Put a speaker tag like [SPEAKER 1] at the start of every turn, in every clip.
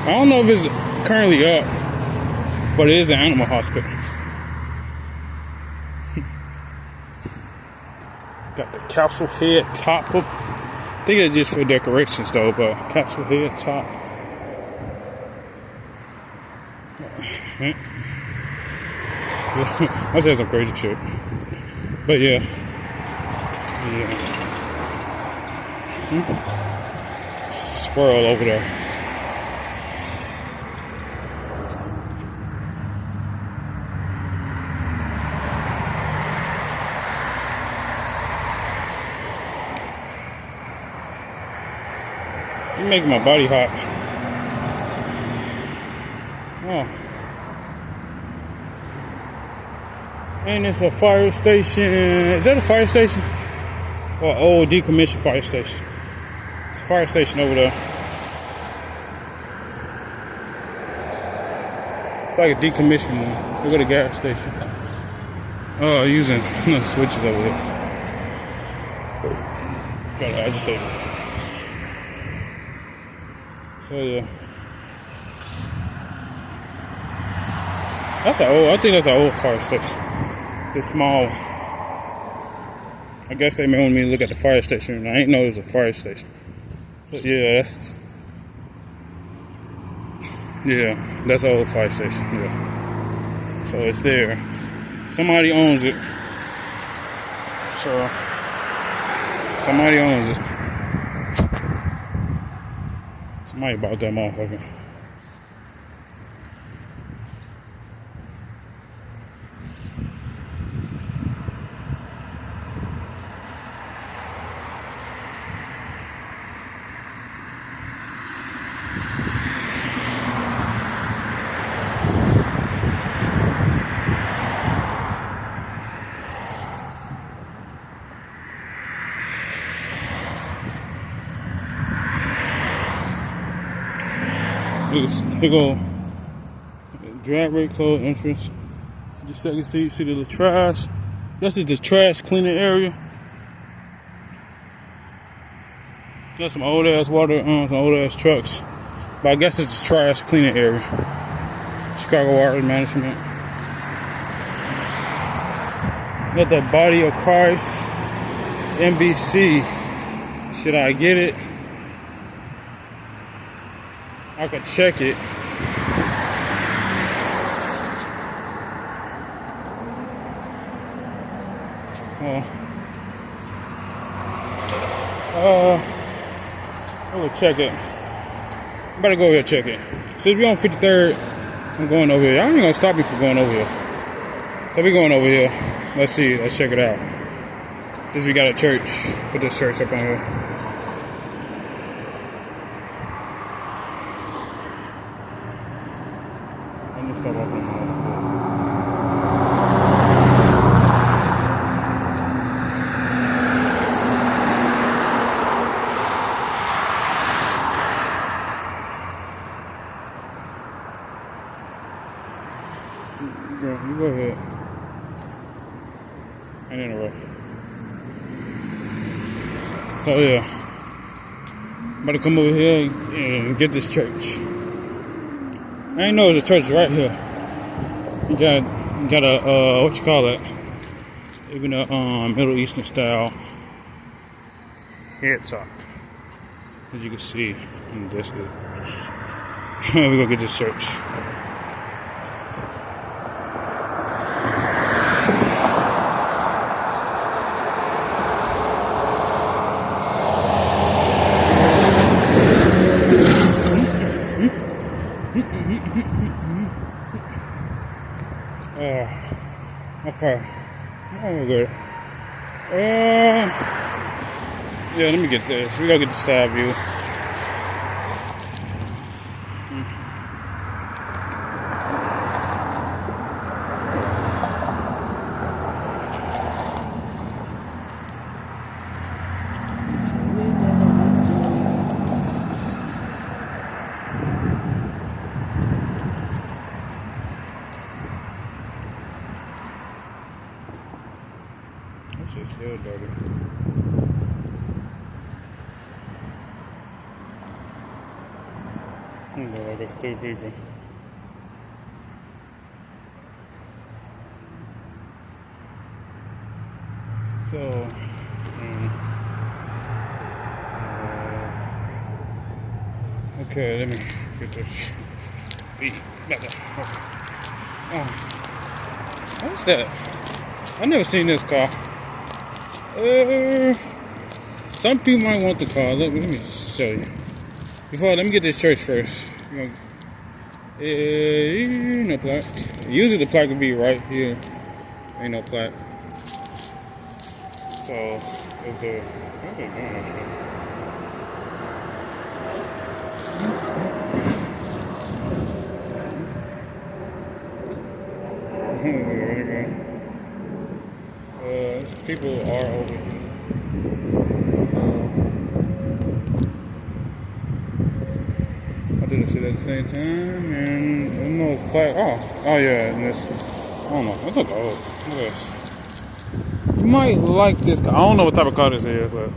[SPEAKER 1] I don't know if it's currently up, but it is an animal hospital. Got the capsule head top up. I think it's just for decorations though, but capsule head top. I said some crazy shit. But yeah. Squirrel over there. You're making my body hot. Oh. And it's a fire station. Is that a fire station? Or old decommissioned fire station? It's a fire station over there. It's like a decommissioned one. Look at the gas station. Oh, using switches over there. Got an agitator. So yeah. That's an old, I think that's an old fire station. This small. I guess they may want me to look at the fire station. I ain't know it was a fire station. So yeah, that's an old fire station. Yeah. So it's there. Somebody owns it. So somebody owns it. Somebody bought that motherfucker. Here go drag rate code entrance. 52nd seat. See the little trash. This is the trash cleaning area. Got some old ass water on some old ass trucks. But I guess it's the trash cleaning area. Chicago Water Management. Got the Body of Christ. NBC. Should I get it? I could check it. I will check it. I better go over here and check it. Since we on 53rd, I'm going over here. I ain't gonna stop you from going over here. So we going over here. Let's see. Let's check it out. Since we got a church, put this church up on here. Yeah, you go ahead. And in a row. So yeah, I'm about to come over here and get this church. I ain't know there's a church right here. You got a what you call it? Even a Middle Eastern style head top, as you can see in this. We go get this church. Okay. Oh, good. Yeah, let me get this. We gotta get the side view. This shit's still dirty. Like it's two people. So, okay, let me get this. What's that? I never seen this car. Some people might want the car. Let me show you. Let me get this church first. No plaque. Usually the plaque would be right here. Ain't no plaque. So, let's do it. What are they doing actually? People are over here. So, I did this shit at the same time, and I don't know it's plaque. Oh yeah, and this. I don't know. It look old. Look at this. You might like this car. I don't know what type of car this is, but I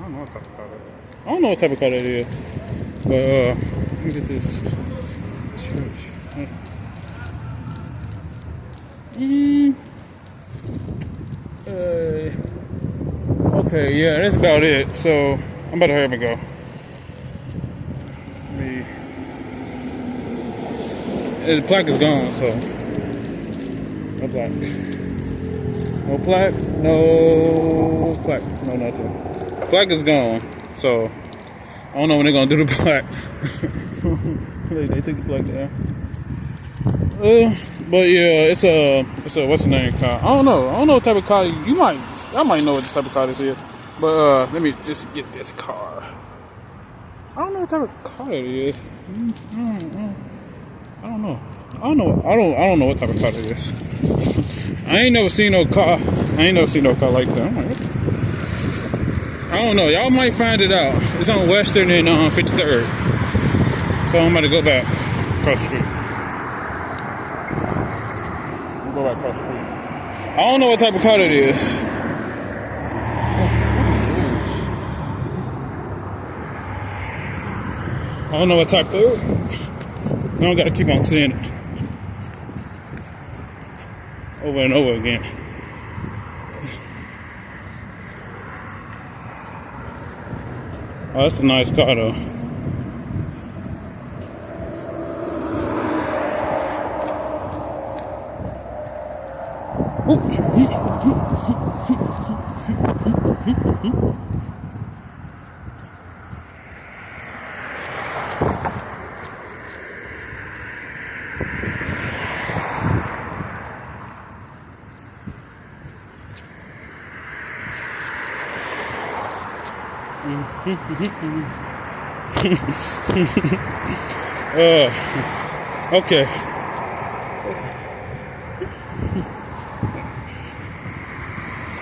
[SPEAKER 1] don't know what type of car that is. I don't know what type of car that is. But let me get this church. Okay, yeah, that's about it. So I'm about to hurry up and go. The plaque is gone, so no plaque. No plaque, no plaque, no nothing. Plaque is gone, so I don't know when they're gonna do the plaque. They took the plaque down. But yeah, it's a what's the name car? I don't know what type of car I might know what type of car this is. But let me just get this car. I don't know what type of car it is. I don't know what type of car it is. I ain't never seen no car like that. I'm like, I don't know. Y'all might find it out. It's on Western and 53rd. So I'm about to go back across the street. Go back across the street. I don't know what type of car it is. I don't know what type of. I don't gotta keep on saying it over and over again. Oh, that's a nice car though. Okay.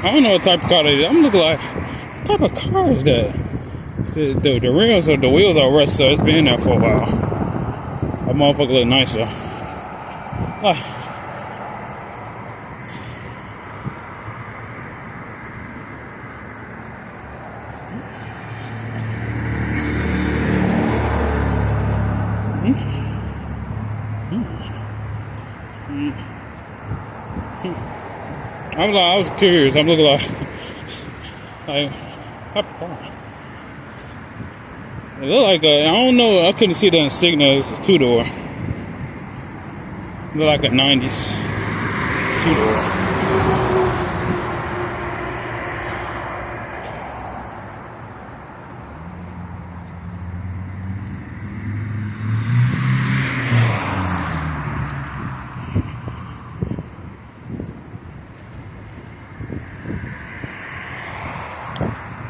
[SPEAKER 1] I don't know what type of car that is. I'm looking like, what type of car is that? See, the rims or the wheels are rusted, so it's been there for a while. That motherfucker look nicer. I was curious. I'm looking like type of car. It looked like I don't know. I couldn't see the insignia. It's a 2-door. Look like a 90s 2-door.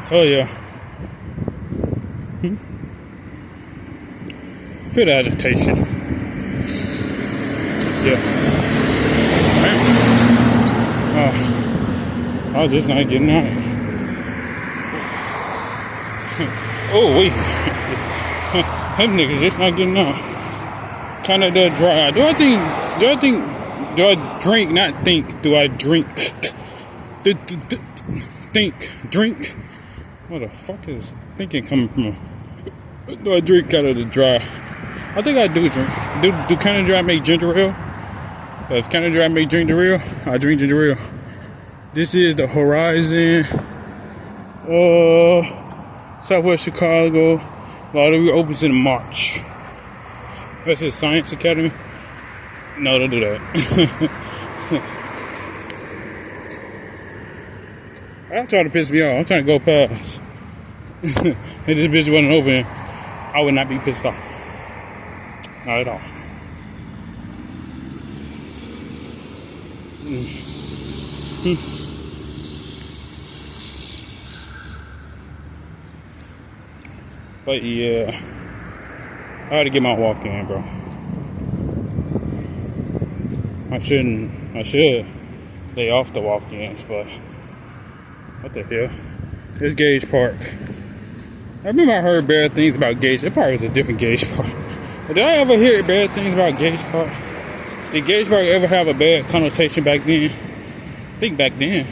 [SPEAKER 1] So yeah. Feel the agitation. Yeah. I was just not getting out. Oh wait. Them niggas just not getting out. Kinda dry. Do I drink, not think? Do I drink? Think, drink? Where the fuck is thinking coming from? Do I drink out of the dry? I think I do drink. Do Canada Dry make ginger ale? If Canada Dry make ginger ale, I drink ginger ale. This is the Horizon, Southwest Chicago. Lottery opens in March. That's it, Science Academy. No, don't do that. I'm trying to piss me off. I'm trying to go past. If this bitch wasn't open, I would not be pissed off. Not at all. But yeah, I had to get my walk in, bro. I should lay off the walk-ins, but what the hell? This Gage Park. I remember I heard bad things about Gage. It probably was a different Gage Park. But did I ever hear bad things about Gage Park? Did Gage Park ever have a bad connotation back then? I think back then.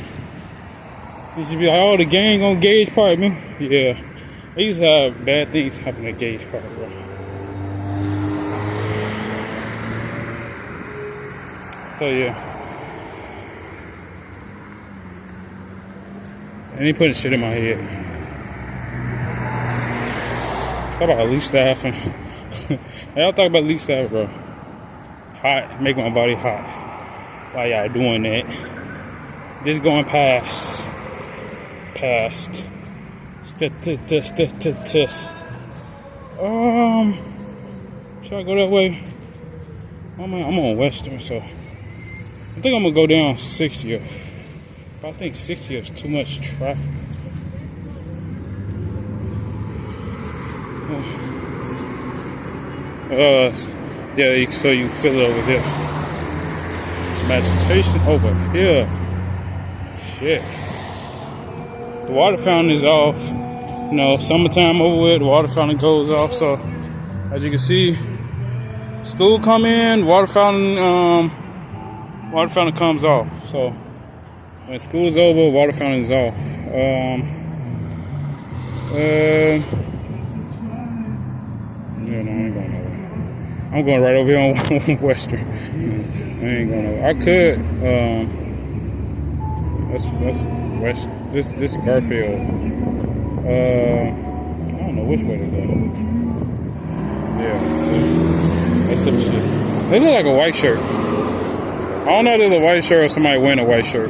[SPEAKER 1] It used to be like, oh, the gang on Gage Park, man. Yeah. They used to have bad things happen at Gage Park, bro. So yeah. And he putting shit in my head. Talk about leaf staffing. Y'all talk about leaf staffing, bro. Hot, make my body hot. Why y'all doing that? Just going past. Should I go that way? I'm on Western, so I think I'm gonna go down 60th. But I think 60th is too much traffic. Yeah, so you feel it over here. Vegetation over here. Shit. The water fountain is off. You know, summertime over with, the water fountain goes off. So, as you can see, school come in, water fountain comes off. So, when school is over, water fountain is off. Yeah, no, I ain't going nowhere. I'm going right over here on Western. I ain't going nowhere. I could. That's West. This is Garfield. I don't know which way to go. Yeah, that's the shit. They look like a white shirt. I don't know if it's a white shirt or somebody wearing a white shirt.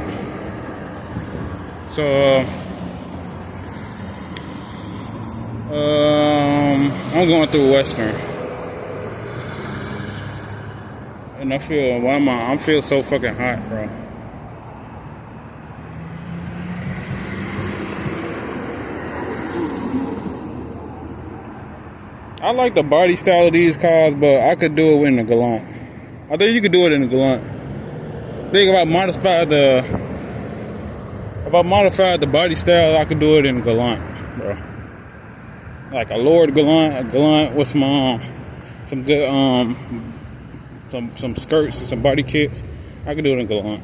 [SPEAKER 1] So, I'm going through Western, and I feel so fucking hot, bro. I like the body style of these cars, but I could do it in the Galant. I think you could do it in the Galant. Think about modified the body style, I could do it in the Galant, bro. Like a lowered Galant with some good some skirts and some body kits. I could do it in Galant.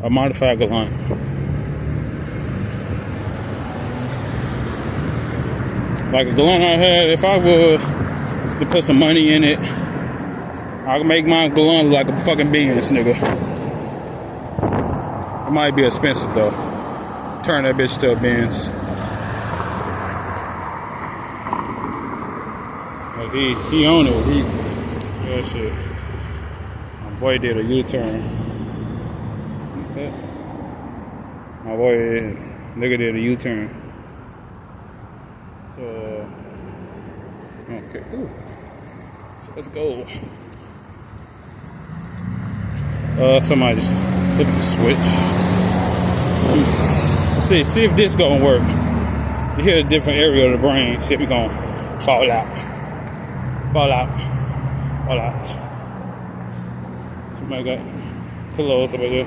[SPEAKER 1] A modified Galant. Like a Galant I had, if I was to put some money in it, I could make my Galant look like a fucking Benz, nigga. It might be expensive though. Turn that bitch to a Benz. Like he on it. Yeah, shit. My boy did a U-turn. What's that? My boy, nigga did a U-turn. So, okay, cool. So let's go. Somebody just flipped the switch. Let's see if this gonna work. You hit a different area of the brain. See if we gonna fall out. Somebody got pillows over there.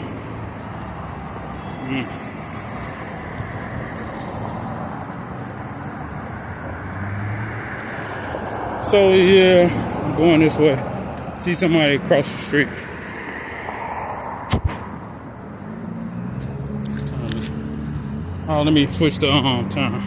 [SPEAKER 1] So yeah, I'm going this way. See somebody across the street. Oh, let me switch the time.